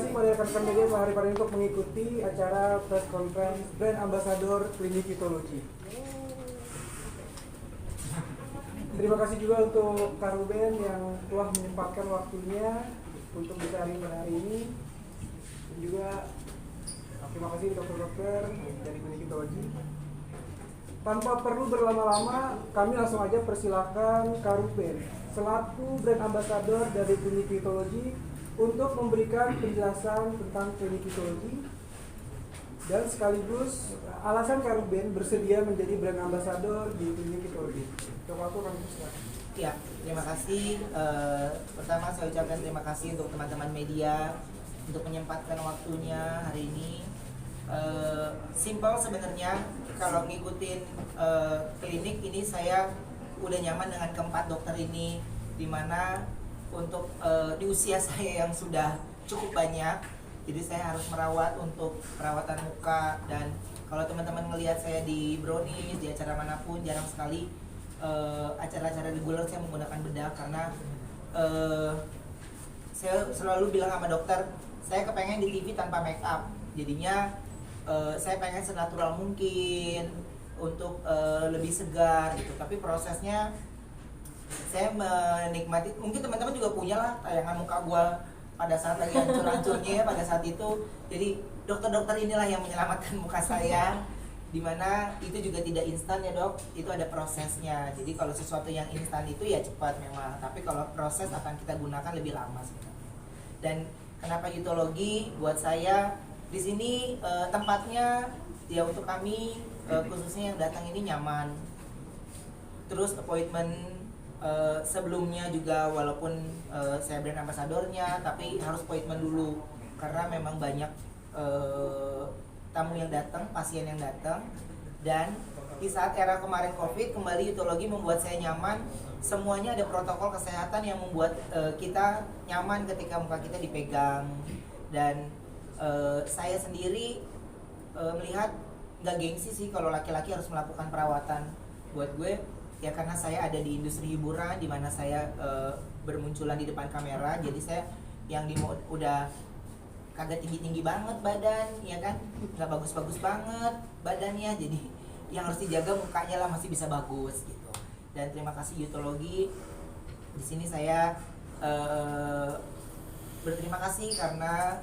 kasih kepada rekan-rekan media hari ini untuk mengikuti acara press conference Brand Ambassador Klinik Vitology. Terima kasih juga untuk Kak Ruben yang telah menyempatkan waktunya untuk bisa hadir pada hari ini. Dan juga terima kasih dokter-dokter dari Klinik Vitology. Tanpa perlu berlama-lama, kami langsung aja persilakan Kak Ruben selaku Brand Ambassador dari Klinik Vitology untuk memberikan penjelasan tentang Klinik Vitology dan sekaligus alasan Kak Ruben bersedia menjadi Brand Ambassador di Klinik Vitology. Coba aku kami silakan. Ya, terima kasih. Pertama saya ucapkan terima kasih untuk teman-teman media untuk menyempatkan waktunya hari ini. Simple sebenarnya, kalau ngikutin klinik ini saya udah nyaman dengan keempat dokter ini, dimana untuk di usia saya yang sudah cukup banyak, jadi saya harus merawat untuk perawatan muka. Dan kalau teman-teman melihat saya di Brownies, di acara manapun, jarang sekali acara-acara reguler saya menggunakan bedak, karena saya selalu bilang sama dokter, saya kepengen di TV tanpa make up. Jadinya saya pengen senatural mungkin untuk lebih segar gitu. Tapi prosesnya saya menikmati, mungkin teman-teman juga punya lah tayangan muka gua pada saat lagi hancur-hancurnya pada saat itu. Jadi dokter-dokter inilah yang menyelamatkan muka saya, dimana itu juga tidak instan ya dok, itu ada prosesnya. Jadi kalau sesuatu yang instan itu ya cepat memang, tapi kalau proses akan kita gunakan lebih lama sebenarnya. Dan kenapa Vitology buat saya di sini tempatnya ya untuk kami khususnya yang datang ini nyaman. Terus appointment sebelumnya juga, walaupun saya brand ambassadornya, tapi harus appointment dulu karena memang banyak tamu yang datang, pasien yang datang. Dan di saat era kemarin COVID, kembali Vitology membuat saya nyaman. Semuanya ada protokol kesehatan yang membuat kita nyaman ketika muka kita dipegang. Dan saya sendiri melihat nggak gengsi sih kalau laki-laki harus melakukan perawatan. Buat gue ya karena saya ada di industri hiburan, di mana saya bermunculan di depan kamera, jadi saya yang udah kagak tinggi-tinggi banget badan, ya kan, nggak bagus-bagus banget badannya, jadi yang harus dijaga mukanya lah masih bisa bagus gitu. Dan terima kasih Vitology. Di sini saya berterima kasih karena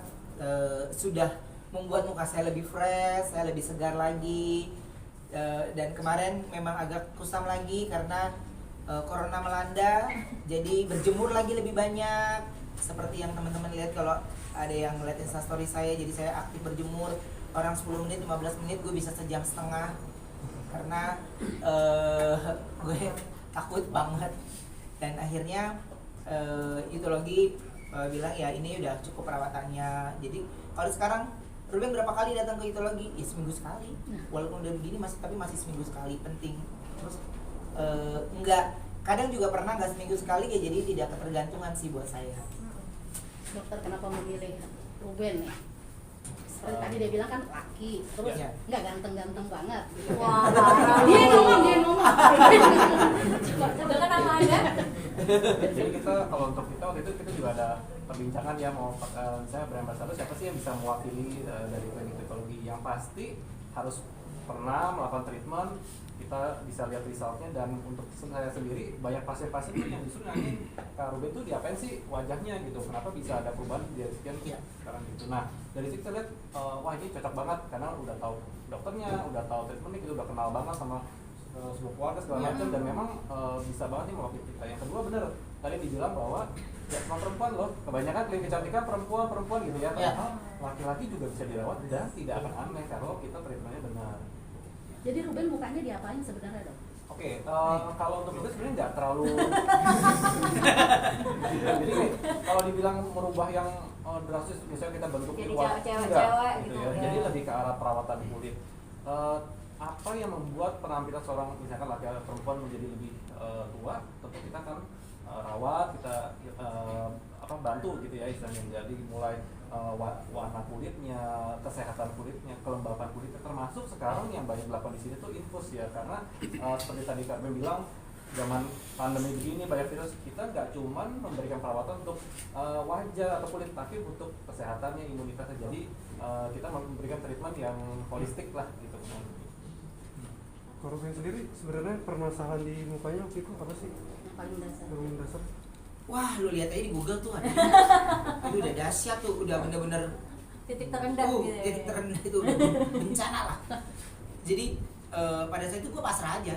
sudah membuat muka saya lebih fresh, saya lebih segar lagi. Dan kemarin memang agak kusam lagi karena corona melanda, jadi berjemur lagi lebih banyak. Seperti yang teman-teman lihat kalau ada yang ngeliat instastory saya, jadi saya aktif berjemur. Orang 10 menit, 15 menit, gue bisa sejam setengah karena gue takut banget. Dan akhirnya Vitology bilang ya ini udah cukup perawatannya. Jadi kalau sekarang Ruben berapa kali datang ke Vitology? Ya seminggu sekali. Walaupun udah begini tapi masih seminggu sekali, penting. Terus enggak, kadang juga pernah nggak seminggu sekali ya, jadi tidak ketergantungan sih buat saya. Dokter kenapa memilih Ruben nih? Seperti tadi dia bilang kan laki, terus nggak ganteng-ganteng banget. Wah, dia ngomong. Coba kan nama Anda? Jadi kita kalau untuk kita waktu itu kita juga ada perbincangan ya, mau saya brand ambassador siapa sih yang bisa mewakili dari klinik Vitology. Yang pasti harus pernah melakukan treatment, kita bisa lihat resultnya. Dan untuk saya sendiri banyak pasien-pasien yang justru nanti Kak Ruben tuh diapain sih wajahnya gitu, kenapa bisa ada perubahan di sekian sekarang gitu. Nah dari situ kita lihat wah ini cocok banget karena udah tahu dokternya, udah tahu treatmentnya, kita udah kenal banget sama sebuah keluarga segala macam, dan memang bisa banget nih mewakili kita. Yang kedua bener tadi dibilang bahwa ya cuma perempuan loh, kebanyakan klinik kecantikan perempuan gitu ya, laki-laki juga bisa dirawat dan tidak akan aneh kalau kita treatmentnya benar. Jadi Ruben mukanya diapain sebenarnya dok? Oke, kalau untuk itu sebenarnya nggak terlalu. Jadi kalau dibilang merubah yang drastis, misalnya kita bentuk jadi wajah, cewek-cewek gitu gitu ya. ya. Jadi lebih ke arah perawatan kulit. Apa yang membuat penampilan seorang misalkan laki-laki perempuan menjadi lebih tua? Tentu kita kan rawat, kita bantu gitu ya istilahnya. Jadi mulai warna kulitnya, kesehatan kulitnya, kelembapan kulitnya, termasuk sekarang yang banyak dilakukan di sini tuh infus ya, karena seperti tadi Kak Ben bilang zaman pandemi begini banyak virus, kita nggak cuman memberikan perawatan untuk wajah atau kulit, tapi untuk kesehatannya, imunitasnya. Jadi kita memberikan treatment yang holistik lah gitu. Kalau Ruben sendiri sebenarnya permasalahan di mukanya waktu itu apa sih? Yang paling dasar. Yang dasar? Wah, lu lihat aja di Google tuh ada. Itu udah dahsyat tuh, udah bener-bener Titik terendah gitu ya. titik terendah itu udah bencana lah. Jadi pada saat itu gue pasrah aja.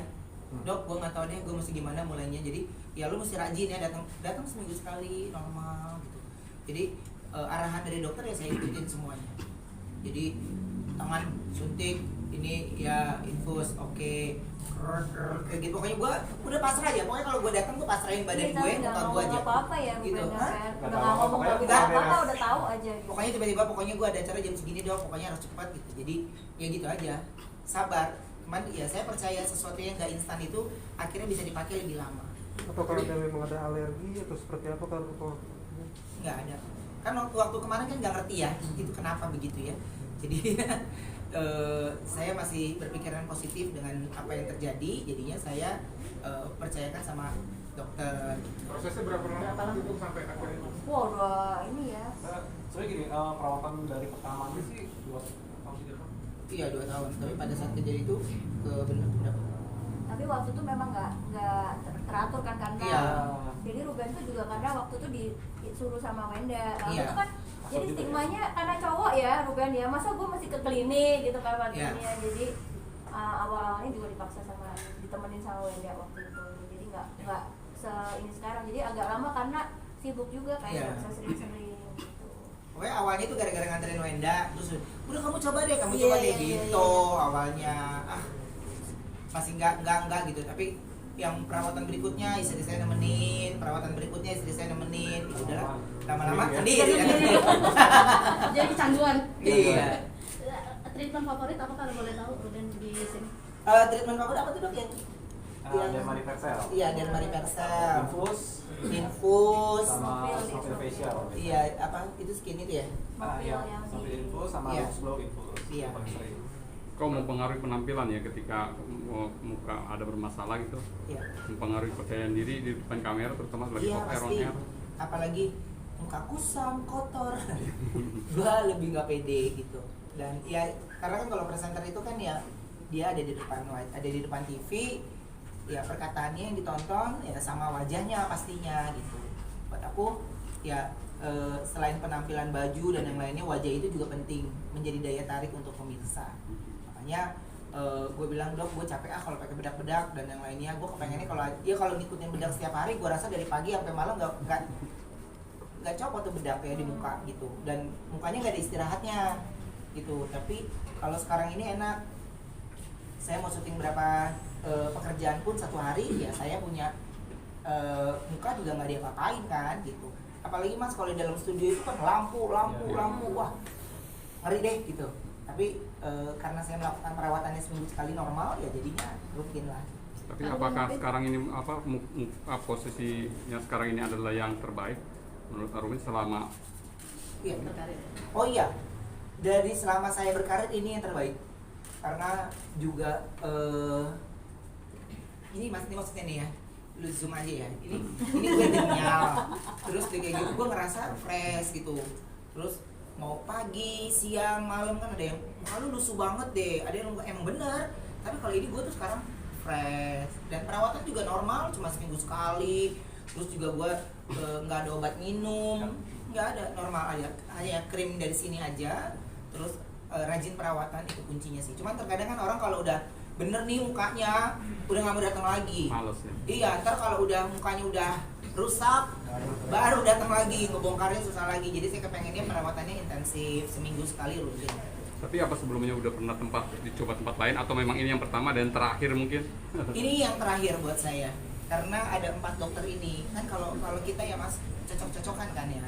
Dok, gue nggak tahu deh gue mesti gimana mulainya. Jadi ya lu mesti rajin ya, datang seminggu sekali normal gitu. Jadi arahan dari dokter ya saya ikutin semuanya. Jadi tangan suntik, ini ya infus, oke, kayak gitu. Pokoknya gue udah pasrah aja. Pokoknya kalau gue datang gue pasrahin badan Jadi gue, nggak muka gue ngomong aja. apa-apa ya, Gitu. Ruben, Hah? kan? Nggak Udah tahu nggak ngomong apa-apa, udah beres. apa-apa, udah tahu aja gitu. Pokoknya tiba-tiba pokoknya gue ada acara jam segini dok, pokoknya harus cepat gitu. Jadi ya gitu aja, sabar. Cuman ya saya percaya sesuatu yang gak instan itu akhirnya bisa dipakai lebih lama. Atau kalau memang ada alergi atau seperti apa kalau Nggak ada. Kan waktu kemarin kan nggak ngerti ya itu kenapa begitu ya. Jadi saya masih berpikiran positif dengan apa yang terjadi. Jadinya saya percayakan sama dokter. Prosesnya berapa Berapa lama lama? untuk sampai akhirnya? Wah, udah ini ya. Soalnya gini, perawatan dari pertama sih 2 tahun 3 tahun. Iya 2 tahun. Tapi pada saat kejadian itu benar berapa? Tapi waktu itu memang nggak teratur kan karena Iya. jadi Ruben tuh juga karena waktu itu disuruh sama Wenda. Lalu Iya. itu kan jadi Juga stigmanya karena cowok ya Ruben ya, masa gue masih ke klinik gitu kan waktunya. Iya. Jadi awal-awalnya juga dipaksa sama ditemenin sama Wenda waktu itu. Jadi nggak ini sekarang. Jadi agak lama karena sibuk juga kayak Iya. nggak bisa sering-sering gitu. Pokoknya awalnya itu gara-gara nganterin Wenda, terus udah kamu coba deh, Iya, coba deh iya, gitu iya. awalnya. Masih enggak gitu, tapi yang perawatan berikutnya istri saya nemenin, perawatan berikutnya istri saya nemenin, gitu udah lama-lama sendiri ya. Jadi kecanduan. Iya. Treatment favorit apa kalau boleh tahu Ruben di sini? Treatment favorit apa tuh dok yang? Dermariversal. Iya, dermariversal. Infus Infus. sama Snowfil facial. Iya, apa itu skin itu ya? Iya, yang Snowfil di- infus sama Iya. Rose Glow infus. Iya. Yang paling sering. Kok mempengaruhi penampilan ya ketika muka ada bermasalah gitu, Iya. mempengaruhi kepercayaan diri di depan kamera terutama lagi Iya off air on pasti. air. Apalagi muka kusam, kotor. Gua lebih nggak pede gitu. Dan ya karena kan kalau presenter itu kan ya dia ada di depan TV, ya perkataannya yang ditonton ya sama wajahnya pastinya gitu. Buat aku ya selain penampilan baju dan yang lainnya, wajah itu juga penting menjadi daya tarik untuk pemirsa. Makanya gue bilang dok, gue capek kalau pakai bedak-bedak dan yang lainnya. Gue kepengennya kalau ngikutin bedak setiap hari, gue rasa dari pagi sampai malam nggak copot tuh bedak ya di muka gitu, dan mukanya nggak ada istirahatnya gitu. Tapi kalau sekarang ini enak, saya mau syuting berapa pekerjaan pun satu hari ya saya punya muka juga nggak diapa-apain kan gitu. Apalagi mas kalau di dalam studio itu kan lampu, wah ngeri deh gitu. Tapi karena saya melakukan perawatannya seminggu sekali normal ya jadinya rutin lah. Tapi apakah sekarang ini posisinya sekarang ini adalah yang terbaik menurut Arwin selama Iya. Berkarir. Oh iya, dari selama saya berkarir ini yang terbaik. Karena juga ini maksudnya nih ya, lu zoom aja ya. Ini gue kenyal. Terus kayak gitu gue ngerasa fresh gitu. Terus mau pagi, siang, malam kan ada yang lu lusuh banget deh, ada yang emang bener. Tapi kalau ini gue tuh sekarang fresh, dan perawatan juga normal, cuma seminggu sekali. Terus juga gue nggak ada obat minum, nggak ada, normal aja, hanya krim dari sini aja. Terus rajin perawatan itu kuncinya sih. Cuman terkadang kan orang kalau udah bener nih mukanya udah nggak mau datang lagi. males ya? Iya, ntar kalau udah mukanya udah rusak baru datang lagi, ngebongkarnya susah lagi. Jadi saya kepengennya perawatannya intensif, seminggu sekali rutin. Tapi apa sebelumnya udah pernah dicoba tempat lain atau memang ini yang pertama dan terakhir mungkin? Ini yang terakhir buat saya, karena ada 4 dokter ini. Kan kalau kita ya mas cocok-cocokan kan ya.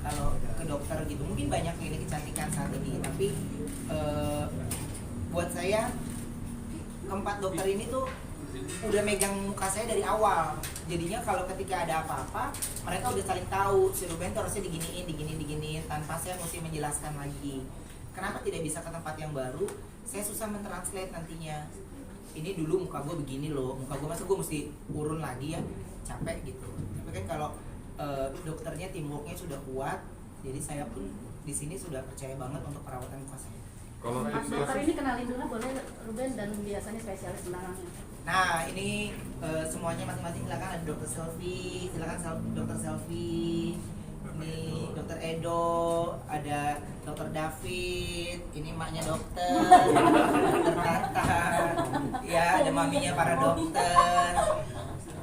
Kalau ke dokter gitu, mungkin banyak klinik kecantikan saat ini, tapi buat saya keempat dokter ini tuh udah megang muka saya dari awal. Jadinya kalau ketika ada apa-apa, mereka udah saling tahu si Ruben tuh harusnya diginiin tanpa saya mesti menjelaskan lagi. Kenapa tidak bisa ke tempat yang baru? Saya susah mentranslate nantinya. ini dulu muka gue begini loh, muka gue masa gue mesti urun lagi ya, capek gitu. Tapi kan kalau dokternya teamworknya sudah kuat, jadi saya pun di sini sudah percaya banget untuk perawatan muka saya. Kalau Mas dokter ini kenalin dulu boleh Ruben, dan biasanya spesialis penerangan. Nah ini semuanya masing-masing, silakan ada dokter Selfie, silakan dokter Selfie. Ini dokter Edo, ada dokter David, ini emaknya dokter, dokter Tata, ya ada maminya para dokter.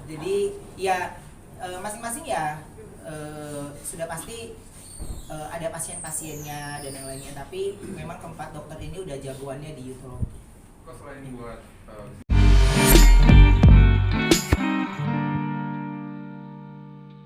Jadi ya masing-masing ya sudah pasti ada pasien-pasiennya dan yang lainnya, tapi memang keempat dokter ini udah jagoannya di urologi. Kok selain buat